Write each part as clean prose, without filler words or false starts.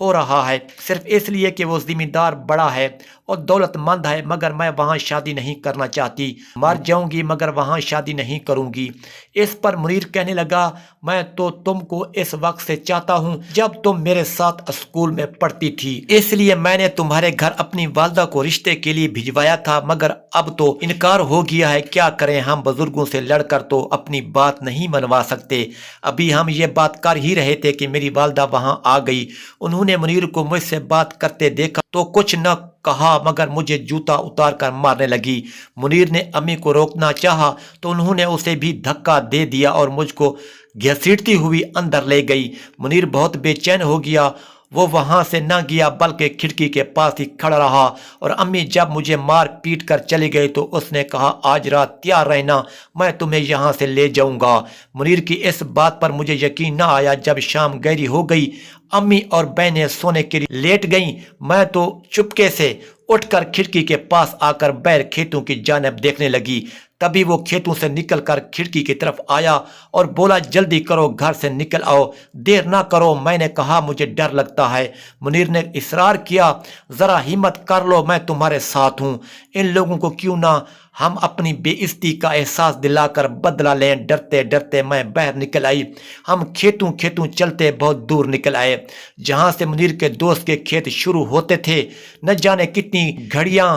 ہو رہا ہے صرف اس لیے کہ وہ زمیندار بڑا ہے اور دولت مند ہے، مگر میں وہاں شادی نہیں کرنا چاہتی، مر جاؤں گی مگر وہاں شادی نہیں کروں گی۔ اس پر منیر کہنے لگا، میں تو تم کو اس وقت سے چاہتا ہوں جب تم میرے ساتھ اسکول میں پڑھتی تھی، اس لیے میں نے تمہارے گھر اپنی والدہ کو رشتے کے لیے بھجوایا تھا، مگر اب تو انکار ہو گیا ہے، کیا کریں، ہم بزرگوں سے لڑ کر تو اپنی بات نہیں منوا سکتے۔ ابھی ہم یہ بات کر ہی رہے تھے کہ میری والدہ وہاں آ گئی، انہوں نے منیر کو مجھ سے بات کرتے دیکھا تو کچھ نہ کہا مگر مجھے جوتا اتار کر مارنے لگی۔ منیر نے امی کو روکنا چاہا تو انہوں نے اسے بھی دھکا دے دیا اور مجھ کو گھسیٹتی ہوئی اندر لے گئی۔ منیر بہت بے چین ہو گیا، وہ وہاں سے نہ گیا بلکہ کھڑکی کے پاس ہی کھڑا رہا، اور امی جب مجھے مار پیٹ کر چلی گئی تو اس نے کہا، آج رات تیار رہنا، میں تمہیں یہاں سے لے جاؤں گا۔ منیر کی اس بات پر مجھے یقین نہ آیا۔ جب شام گہری ہو گئی، امی اور بہنیں سونے کے لیے لیٹ گئیں، میں تو چپکے سے اٹھ کر کھڑکی کے پاس آ کر باہر کھیتوں کی جانب دیکھنے لگی۔ تبھی وہ کھیتوں سے نکل کر کھڑکی کی طرف آیا اور بولا، جلدی کرو، گھر سے نکل آؤ، دیر نہ کرو۔ میں نے کہا، مجھے ڈر لگتا ہے۔ منیر نے اصرار کیا، ذرا ہمت کر لو، میں تمہارے ساتھ ہوں، ان لوگوں کو کیوں نہ ہم اپنی بے عزتی کا احساس دلا کر بدلہ لیں۔ ڈرتے ڈرتے میں باہر نکل آئی۔ ہم کھیتوں چلتے بہت دور نکل آئے، جہاں سے منیر کے دوست کے کھیت شروع ہوتے تھے۔ نہ جانے کتنی گھڑیاں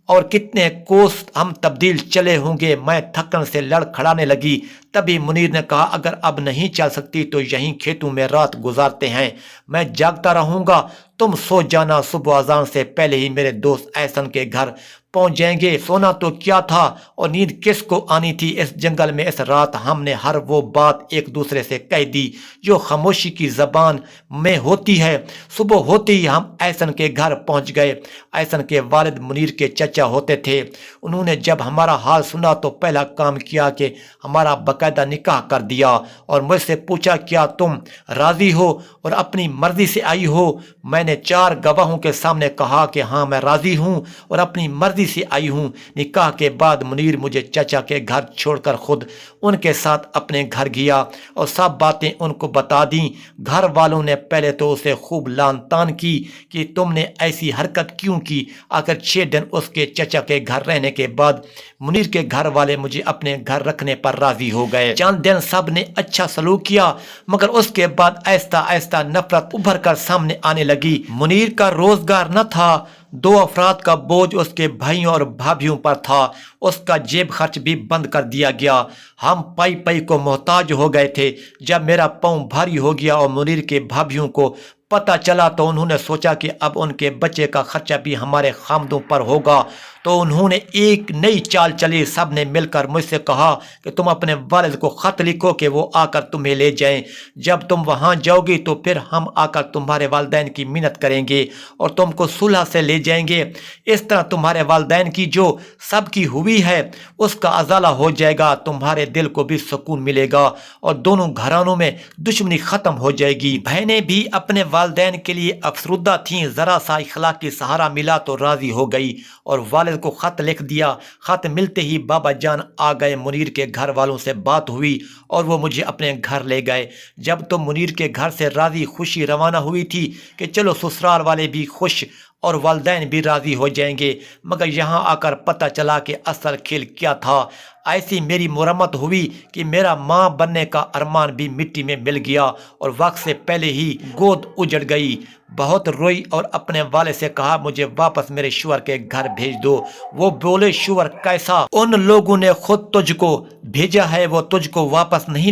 اور کتنے کوس ہم تبدیل چلے ہوں گے، میں تھکن سے لڑ کھڑانے لگی۔ تبھی منیر نے کہا، اگر اب نہیں چل سکتی تو یہیں کھیتوں میں رات گزارتے ہیں، میں جاگتا رہوں گا، تم سو جانا، صبح اذان سے پہلے ہی میرے دوست احسن کے گھر پہنچ جائیں گے۔ سونا تو کیا تھا اور نیند کس کو آنی تھی، اس جنگل میں اس رات ہم نے ہر وہ بات ایک دوسرے سے کہہ دی جو خاموشی کی زبان میں ہوتی ہے۔ صبح ہوتے ہی ہم احسن کے گھر پہنچ گئے۔ احسن کے والد منیر کے چچا ہوتے تھے۔ انہوں نے جب ہمارا حال سنا تو پہلا کام کیا کہ ہمارا باقاعدہ نکاح کر دیا اور مجھ سے پوچھا، کیا تم راضی ہو اور اپنی مرضی سے آئی ہو؟ میں نے 4 گواہوں کے سامنے کہا کہ ہاں، میں راضی ہوں اور اپنی مرضی سے آئی ہوں۔ نکاح کے بعد منیر مجھے چچا کے گھر چھوڑ کر خود ان کے ساتھ اپنے گھر گیا اور سب باتیں ان کو بتا دیں۔ گھر والوں نے پہلے تو اسے خوب لان تان کی کہ تم نے ایسی حرکت کیوں کی۔ آخر 6 دن اس کے چچا کے گھر رہنے کے بعد منیر کے گھر والے مجھے اپنے گھر رکھنے پر راضی ہو گئے۔ چند دن سب نے اچھا سلوک کیا، مگر اس کے بعد آہستہ آہستہ نفرت ابھر کر سامنے آنے لگی۔ منیر کا روزگار نہ تھا، 2 افراد کا بوجھ اس کے بھائیوں اور بھابھیوں پر تھا، اس کا جیب خرچ بھی بند کر دیا گیا۔ ہم پائی پائی کو محتاج ہو گئے تھے۔ جب میرا پاؤں بھاری ہو گیا اور منیر کے بھابھیوں کو پتہ چلا تو انہوں نے سوچا کہ اب ان کے بچے کا خرچہ بھی ہمارے خامدوں پر ہوگا، تو انہوں نے ایک نئی چال چلی۔ سب نے مل کر مجھ سے کہا کہ تم اپنے والد کو خط لکھو کہ وہ آ کر تمہیں لے جائیں۔ جب تم وہاں جاؤ گی تو پھر ہم آ کر تمہارے والدین کی منت کریں گے اور تم کو صلح سے لے جائیں گے۔ اس طرح تمہارے والدین کی جو سب کی ہوئی ہے اس کا ازالہ ہو جائے گا، تمہارے دل کو بھی سکون ملے گا اور دونوں گھرانوں میں دشمنی ختم ہو جائے گی۔ بہنیں بھی اپنے والدین کے لیے افسردہ تھیں، ذرا سا اخلاقی سہارا ملا تو راضی ہو گئی اور والد کو خط لکھ دیا۔ خط ملتے ہی بابا جان آ گئے۔ منیر کے گھر والوں سے بات ہوئی اور وہ مجھے اپنے گھر لے گئے۔ جب تو منیر کے گھر سے راضی خوشی روانہ ہوئی تھی کہ چلو سسرال والے بھی خوش اور والدین بھی راضی ہو جائیں گے، مگر یہاں آ کر پتہ چلا کہ اصل کھیل کیا تھا۔ ایسی میری مرمت ہوئی کہ میرا ماں بننے کا ارمان بھی مٹی میں مل گیا اور وقت سے پہلے ہی گود اجڑ گئی۔ بہت روئی اور اپنے والد سے کہا، مجھے واپس میرے شوہر کے گھر بھیج دو۔ وہ بولے، شوہر کیسا؟ ان لوگوں نے خود تجھ کو بھیجا ہے، وہ تجھ کو واپس نہیں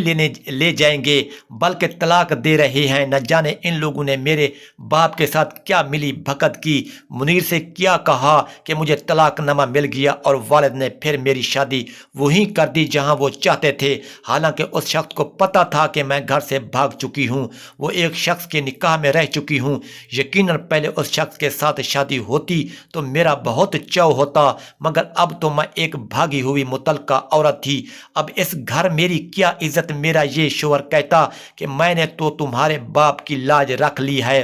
لے جائیں گے بلکہ طلاق دے رہے ہیں۔ نہ جانے ان لوگوں نے میرے باپ کے ساتھ کیا ملی بھگت کی۔ منیر سے کیا کہا کہ مجھے طلاق نامہ مل گیا اور والد نے پھر میری شادی وہیں کر دی جہاں وہ چاہتے تھے، حالانکہ اس شخص کو پتہ تھا کہ میں گھر سے بھاگ چکی ہوں، وہ ایک شخص کے نکاح میں رہ چکی ہوں۔ یقیناً پہلے اس شخص کے ساتھ شادی ہوتی تو میرا بہت چاؤ ہوتا، مگر اب تو میں ایک بھاگی ہوئی متعلقہ عورت تھی۔ اب اس گھر میری کیا عزت؟ میرا یہ شوہر کہتا کہ میں نے تو تمہارے باپ کی لاج رکھ لی ہے،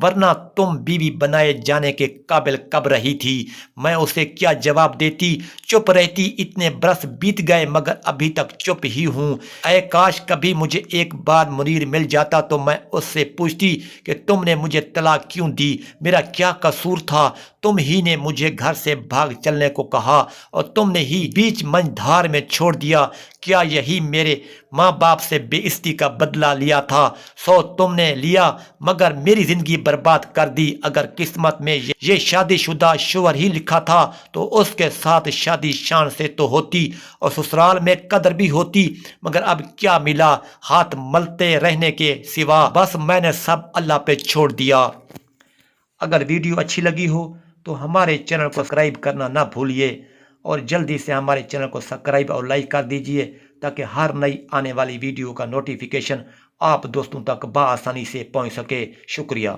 ورنہ تم بیوی بنائے جانے کے قابل کب رہی تھی؟ میں اسے کیا جواب دیتی؟ چپ رہتی؟ اتنے برس بیت گئے مگر ابھی تک چپ ہی ہوں۔ اے کاش کبھی مجھے ایک بار منیر مل جاتا تو میں اس سے پوچھتی کہ تم نے مجھے طلاق کیوں دی؟ میرا کیا قصور تھا؟ تم ہی نے مجھے گھر سے بھاگ چلنے کو کہا اور تم نے ہی بیچ منجھدار میں چھوڑ دیا۔ کیا یہی میرے ماں باپ سے بے عزتی کا بدلہ لیا تھا؟ سو تم نے لیا، مگر میری زندگی برباد کر دی۔ اگر قسمت میں یہ شادی شدہ شوہر ہی لکھا تھا تو اس کے ساتھ شادی شان سے تو ہوتی اور سسرال میں قدر بھی ہوتی، مگر اب کیا ملا ہاتھ ملتے رہنے کے سوا؟ بس میں نے سب اللہ پہ چھوڑ دیا۔ اگر ویڈیو اچھی لگی ہو تو ہمارے چینل کو سبسکرائب کرنا نہ بھولیے اور جلدی سے ہمارے چینل کو سبسکرائب اور لائک کر دیجئے تاکہ ہر نئی آنے والی ویڈیو کا نوٹیفیکیشن آپ دوستوں تک بآسانی سے پہنچ سکے۔ شکریہ۔